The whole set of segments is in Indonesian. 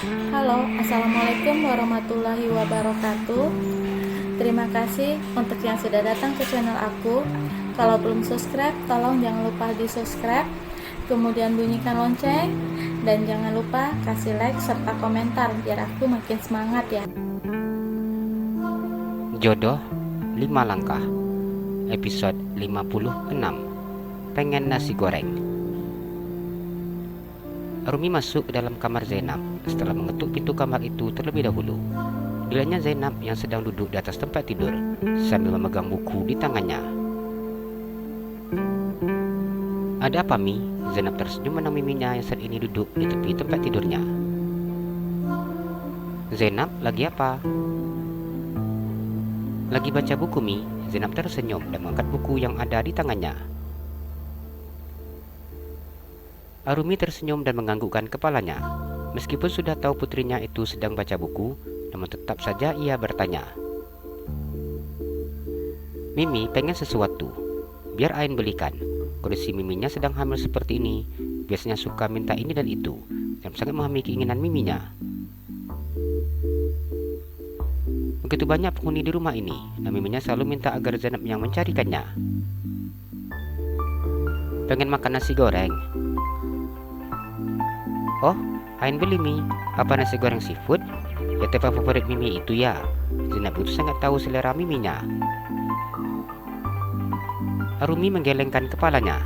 Halo, Assalamualaikum warahmatullahi wabarakatuh. Terima kasih untuk yang sudah datang ke channel aku. Kalau belum subscribe, tolong jangan lupa di subscribe, kemudian bunyikan lonceng, dan jangan lupa kasih like serta komentar biar aku makin semangat ya. Jodoh 5 langkah. Episode 56. Pengen nasi goreng. Rumi masuk ke dalam kamar Zainab setelah mengetuk pintu kamar itu terlebih dahulu. Dilihatnya Zainab yang sedang duduk di atas tempat tidur sambil memegang buku di tangannya. Ada apa, Mi? Zainab tersenyum menang miminya yang saat ini duduk di tepi tempat tidurnya. Zainab, lagi apa? Lagi baca buku, Mi. Zainab tersenyum dan mengangkat buku yang ada di tangannya. Arumi tersenyum dan menganggukkan kepalanya. Meskipun sudah tahu putrinya itu sedang baca buku, namun tetap saja ia bertanya. Mimi pengen sesuatu. Biar Ain belikan. Kondisi Miminya sedang hamil seperti ini, biasanya suka minta ini dan itu, dan sangat memahami keinginan Miminya. Begitu banyak penghuni di rumah ini, dan Miminya selalu minta agar Zainab yang mencarikannya. Pengen makan nasi goreng. Oh, Ain beli, Mi. Apa nasi goreng seafood? Ya, tipe favorit Mimi itu ya. Zainab itu sangat tahu selera Miminya. Arumi menggelengkan kepalanya.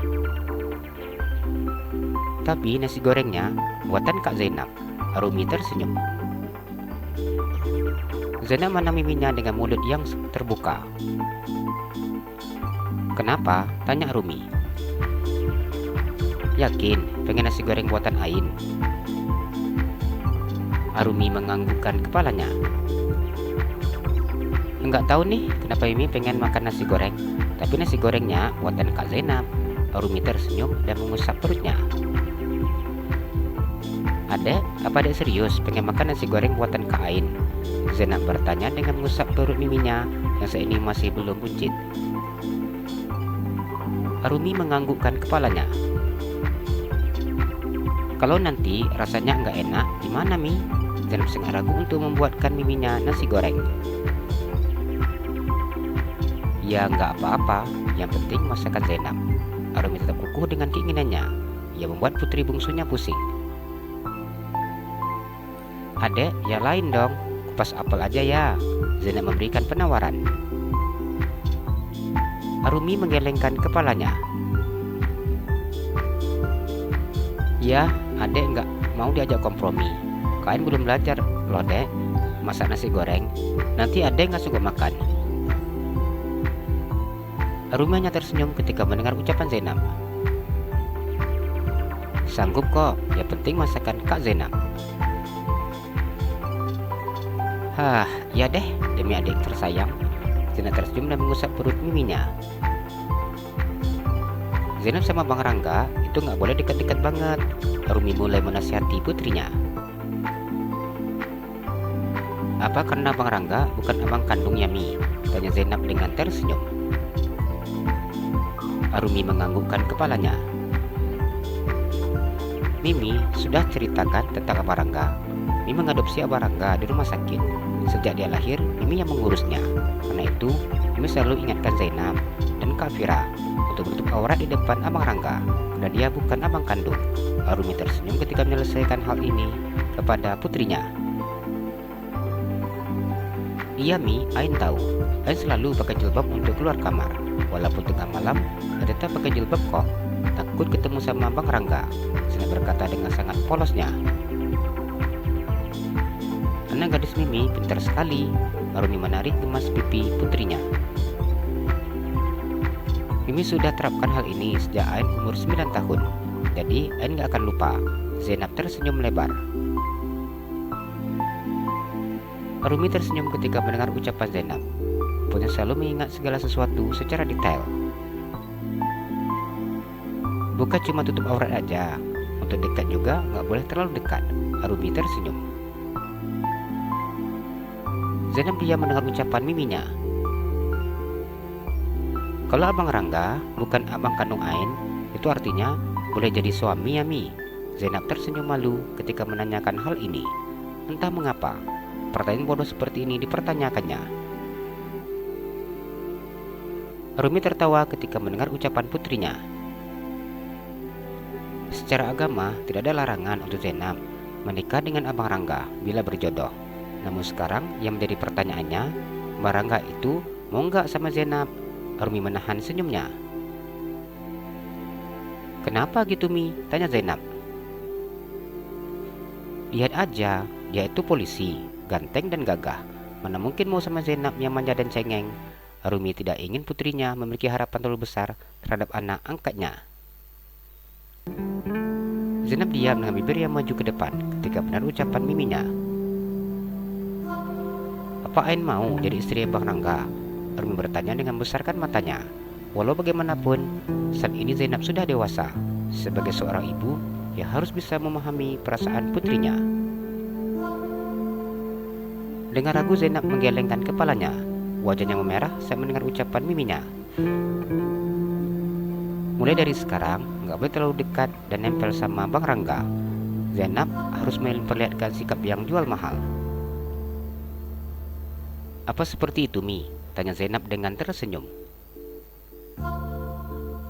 Tapi nasi gorengnya buatan Kak Zainab. Arumi tersenyum. Zainab mana Miminya dengan mulut yang terbuka. Kenapa? Tanya Arumi. Yakin pengen nasi goreng buatan Ain? Arumi menganggukkan kepalanya. Enggak tahu nih kenapa Mimi pengen makan nasi goreng, tapi nasi gorengnya buatan Kak Zainab. Arumi tersenyum dan mengusap perutnya. Adek, apa adek serius pengen makan nasi goreng buatan Kak Ain? Zainab bertanya dengan mengusap perut Miminya yang saat ini masih belum buncit. Arumi menganggukkan kepalanya. Kalau nanti rasanya nggak enak, gimana, Mi? Zainab sangat ragu untuk membuatkan Miminya nasi goreng. Ya nggak apa-apa, yang penting masakan Zainab. Arumi tetap kukuh dengan keinginannya. Ia membuat putri bungsunya pusing. Adek, ya lain dong, kupas apel aja ya. Zainab memberikan penawaran. Arumi menggelengkan kepalanya. Ya, adek nggak mau diajak kompromi. Kalian belum belajar loh, dek, masak nasi goreng. Nanti adek nggak suka makan. Arumi hanya tersenyum ketika mendengar ucapan Zainab. Sanggup kok, ya penting masakan Kak Zainab. Hah, ya deh, demi adik tersayang. Zainab tersenyum dan mengusap perut Miminya. Zainab sama Bang Rangga itu nggak boleh dekat-dekat banget. Arumi mulai menasihati putrinya. Apa karena Bang Rangga bukan abang kandungnya, Mi? Tanya Zainab dengan tersenyum. Arumi menganggukkan kepalanya. Mimi sudah ceritakan tentang Abang Rangga. Mimi mengadopsi Abang Rangga di rumah sakit. Sejak dia lahir, Mimi yang mengurusnya. Karena itu, Mimi selalu ingatkan Zainab dan Kak Fira untuk menutup aurat di depan Abang Rangga, karena dia bukan abang kandung. Arumi tersenyum ketika menyelesaikan hal ini kepada putrinya. Iya, Mi, Ain tahu. Ain selalu pakai jilbab untuk keluar kamar. Walaupun tengah malam, Ain tetap pakai jilbab kok. Takut ketemu sama Bang Rangga. Zainab berkata dengan sangat polosnya. Anak gadis Mimi pintar sekali. Arumi menarik gemas pipi putrinya. Mimi sudah terapkan hal ini sejak Ain umur 9 tahun. Jadi Ain gak akan lupa. Zainab tersenyum lebar. Arumi tersenyum ketika mendengar ucapan Zainab. Punya selalu mengingat segala sesuatu secara detail. Bukan cuma tutup aurat aja, untuk dekat juga gak boleh terlalu dekat. Arumi tersenyum. Zainab diam mendengar ucapan Miminya. Kalau Abang Rangga bukan abang kandung Ain, itu artinya boleh jadi suami ya, Mi. Zainab tersenyum malu ketika menanyakan hal ini. Entah mengapa, pertanyaan bodoh seperti ini dipertanyakannya. Rumi tertawa ketika mendengar ucapan putrinya. Secara agama, tidak ada larangan untuk Zainab menikah dengan Abang Rangga bila berjodoh. Namun sekarang yang menjadi pertanyaannya, Abang Rangga itu mau nggak sama Zainab? Rumi menahan senyumnya. Kenapa gitu Mi? Tanya Zainab. Lihat aja, dia itu polisi, ganteng dan gagah. Mana mungkin mau sama Zainab yang manja dan cengeng. Rumi tidak ingin putrinya memiliki harapan terlalu besar terhadap anak angkatnya. Zainab diam dengan bibir yang maju ke depan ketika benar ucapan miminya. Apa Ain mau jadi istri Abang Rangga? Rumi bertanya dengan membesarkan matanya. Walau bagaimanapun, saat ini Zainab sudah dewasa. Sebagai seorang ibu, ia harus bisa memahami perasaan putrinya. Dengan ragu Zainab menggelengkan kepalanya. Wajahnya memerah saat mendengar ucapan miminya. Mulai dari sekarang, nggak boleh terlalu dekat dan nempel sama Bang Rangga. Zainab harus memperlihatkan sikap yang jual mahal. Apa seperti itu, Mi? Tanya Zainab dengan tersenyum.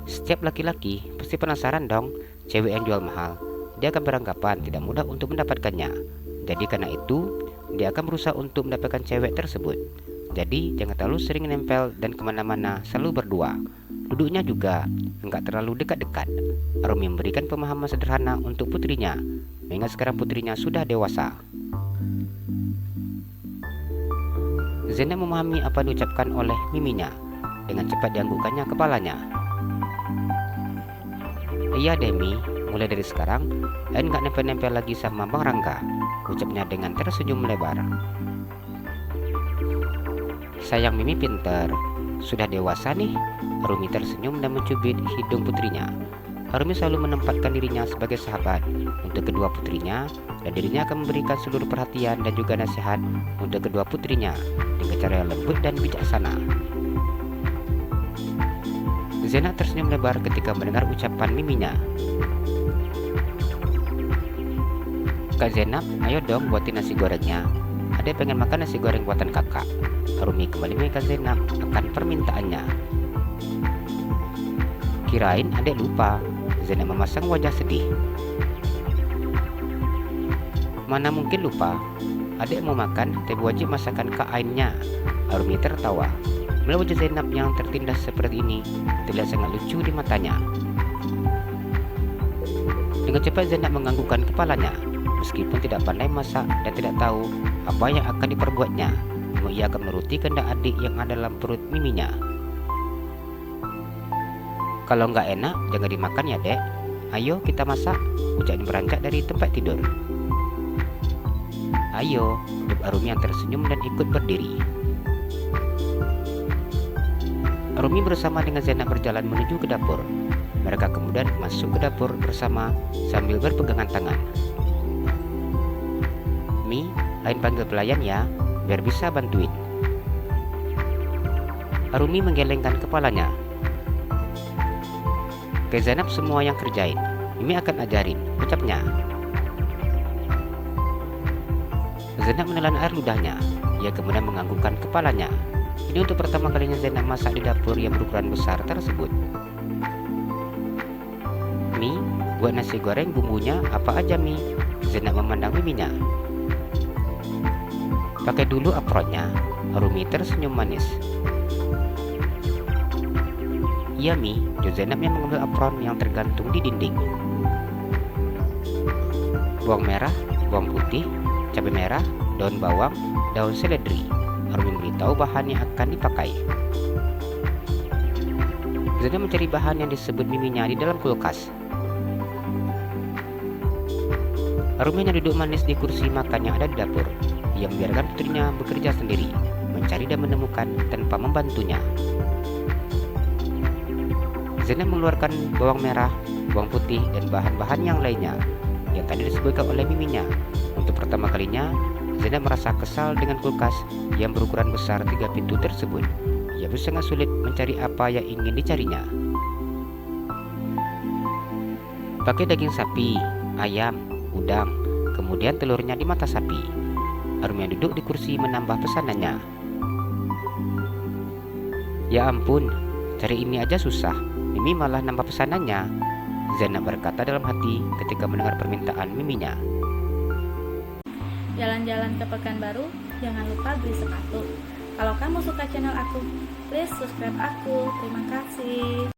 Setiap laki-laki pasti penasaran dong, cewek yang jual mahal. Dia akan beranggapan tidak mudah untuk mendapatkannya. Jadi karena itu, dia akan berusaha untuk mendapatkan cewek tersebut. Jadi jangan terlalu sering nempel dan kemana-mana, selalu berdua. Duduknya juga enggak terlalu dekat-dekat. Rumi memberikan pemahaman sederhana untuk putrinya, mengingat sekarang putrinya sudah dewasa. Zainab memahami apa yang diucapkan oleh miminya. Dengan cepat dianggukkannya kepalanya. Iya Demi, mulai dari sekarang Ain gak nempel-nempel lagi sama Bang Rangga, ucapnya dengan tersenyum melebar. Sayang Mimi pinter, sudah dewasa nih. Rumi tersenyum dan mencubit hidung putrinya. Rumi selalu menempatkan dirinya sebagai sahabat untuk kedua putrinya, dan dirinya akan memberikan seluruh perhatian dan juga nasihat untuk kedua putrinya dengan cara yang lembut dan bijaksana. Zainab tersenyum lebar ketika mendengar ucapan miminya. Kak Zainab, ayo dong buatin nasi gorengnya. Adek pengen makan nasi goreng buatan kakak. Rumi kembali mengingatkan Zainab akan permintaannya. Kirain adek lupa. Zainab memasang wajah sedih. Mana mungkin lupa. Adek mau makan, tapi wajib masakan Kak Ainnya. Rumi tertawa. Melihat wajah Zainab yang tertindas seperti ini terlihat sangat lucu di matanya. Dengan cepat Zainab menganggukkan kepalanya. Meskipun tidak pandai masak dan tidak tahu apa yang akan diperbuatnya, namun ia akan menuruti kehendak adik yang ada dalam perut miminya. Kalau nggak enak, jangan dimakan ya dek. Ayo kita masak, ucapnya beranjak dari tempat tidur. Ayo, jawab Rumi yang tersenyum dan ikut berdiri. Rumi bersama dengan Zainab berjalan menuju ke dapur. Mereka kemudian masuk ke dapur bersama sambil berpegangan tangan. Mi, Ain panggil pelayan ya, biar bisa bantuin. Rumi menggelengkan kepalanya. Ke Zainab semua yang kerjain, Mimi akan ajarin, ucapnya. Zainab menelan air ludahnya. Ia kemudian menganggukkan kepalanya. Ini untuk pertama kalinya Zainab masak di dapur yang berukuran besar tersebut. Mi, buat nasi goreng bumbunya apa aja Mi? Zainab memandang miminya. Pakai dulu apronnya. Rumi tersenyum manis. Iya Mi, Zainab yang mengambil apron yang tergantung di dinding. Bawang merah, bawang putih, cabai merah, daun bawang, daun seledri. Rumi memberitahu bahan yang akan dipakai. Zainab mencari bahan yang disebut miminya di dalam kulkas. Rumi hanya duduk manis di kursi makan yang ada di dapur. Ia membiarkan putrinya bekerja sendiri, mencari dan menemukan tanpa membantunya. Zainab mengeluarkan bawang merah, bawang putih, dan bahan-bahan yang lainnya yang tadi disebutkan oleh miminya. Untuk pertama kalinya, Zainab merasa kesal dengan kulkas yang berukuran besar 3 pintu tersebut. Ia pun sangat sulit mencari apa yang ingin dicarinya. Pakai daging sapi, ayam, udang, kemudian telurnya di mata sapi. Arum yang duduk di kursi menambah pesanannya. Ya ampun, cari ini aja susah, Mimi malah nambah pesanannya, Zainab berkata dalam hati ketika mendengar permintaan Miminya. Jalan-jalan ke Pekanbaru, jangan lupa beli sepatu. Kalau kamu suka channel aku, please subscribe aku. Terima kasih.